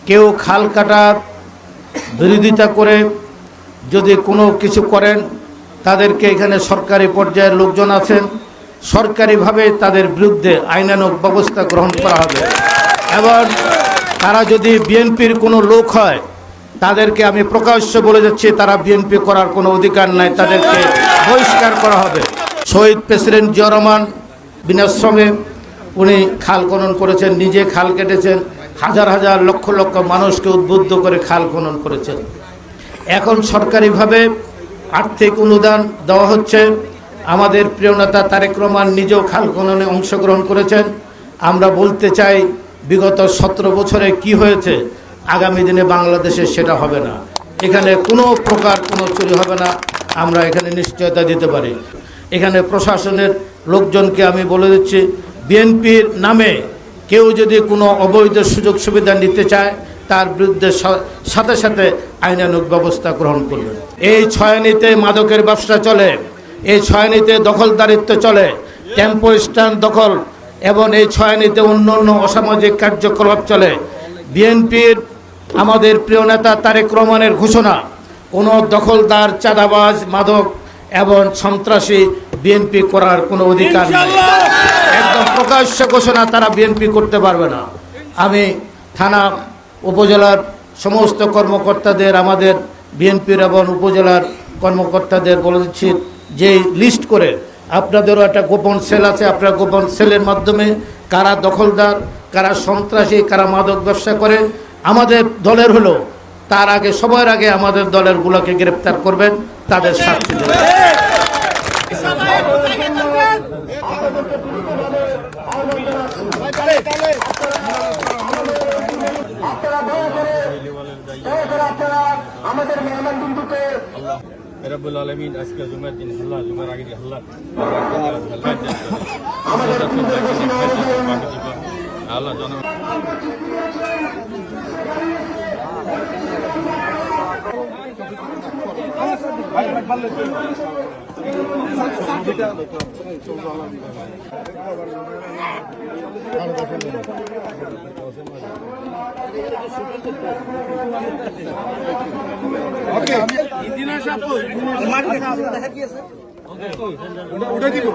কেউ খাল কাটার বিরোধিতা করে যদি কোনো কিছু করেন, তাদেরকে এখানে সরকারি পর্যায়ের লোকজন আছেন, সরকারিভাবে তাদের বিরুদ্ধে আইনানুগ ব্যবস্থা গ্রহণ করা হবে। এবং তারা যদি বিএনপির কোনো লোক হয়, তাদেরকে আমি প্রকাশ্য বলে যাচ্ছি, তারা বিএনপি করার কোনো অধিকার নাই, তাদেরকে বহিষ্কার করা হবে। শহীদ প্রেসিডেন্ট জিয়াউর রহমান বিনাশ্রমে উনি খাল খনন করেছেন, নিজে খাল কেটেছেন, হাজার হাজার লক্ষ লক্ষ মানুষকে উদ্বুদ্ধ করে খাল খনন করেছেন। এখন সরকারিভাবে আর্থিক অনুদান দেওয়া হচ্ছে। আমাদের প্রিয় নেতা তারেক রহমান নিজেও খাল খননে অংশগ্রহণ করেছেন। আমরা বলতে চাই, বিগত 17 বছরে কি হয়েছে, আগামী দিনে বাংলাদেশে সেটা হবে না। এখানে কোনো প্রকার কোনো চুরি হবে না, আমরা এখানে নিশ্চয়তা দিতে পারি। এখানে প্রশাসনের লোকজনকে আমি বলে দিচ্ছি, বিএনপির নামে কেউ যদি কোনো অবৈধ সুযোগ সুবিধা নিতে চায়, তার বিরুদ্ধে সাথে সাথে আইনানুগ ব্যবস্থা গ্রহণ করবেন। এই ছয়ানীতে মাদকের ব্যবসা চলে, এই ছয়ানীতে দখলদারিত্ব চলে, টেম্পো স্ট্যান্ড দখল, এবং এই ছয়ানীতে অন্য অন্য অসামাজিক কার্যকলাপ চলে। বিএনপির আমাদের প্রিয় নেতা তারেক রহমানের ঘোষণা, কোনো দখলদার, চাঁদাবাজ, মাদক এবং সন্ত্রাসী বিএনপি করার কোনো অধিকার নেই। একদম প্রকাশ্য ঘোষণা, তারা বিএনপি করতে পারবে না। আমি থানা উপজেলার সমস্ত কর্মকর্তাদের, আমাদের বিএনপির এবং উপজেলার কর্মকর্তাদের বলে দিচ্ছি, যে লিস্ট করে আপনাদেরও একটা গোপন সেল আছে, আপনার গোপন সেলের মাধ্যমে কারা দখলদার, কারা সন্ত্রাসী, কারা মাদক ব্যবসা করে আমাদের দলের হলো, তার আগে সবার আগে আমাদের দলের গুলোকে গ্রেপ্তার করবেন, তাদের শাস্তি দেবেন। আমাদের মেহমান বিন্দুকে রব্বুল আলামিন আজকে জুমার দিন আল্লাহ জুমার আগে আল্লাহ আমাদের আল্লাহ জন ওকে ইঞ্জিনিয়ার সাহেব তো দেখা কি আছে ওটা দিব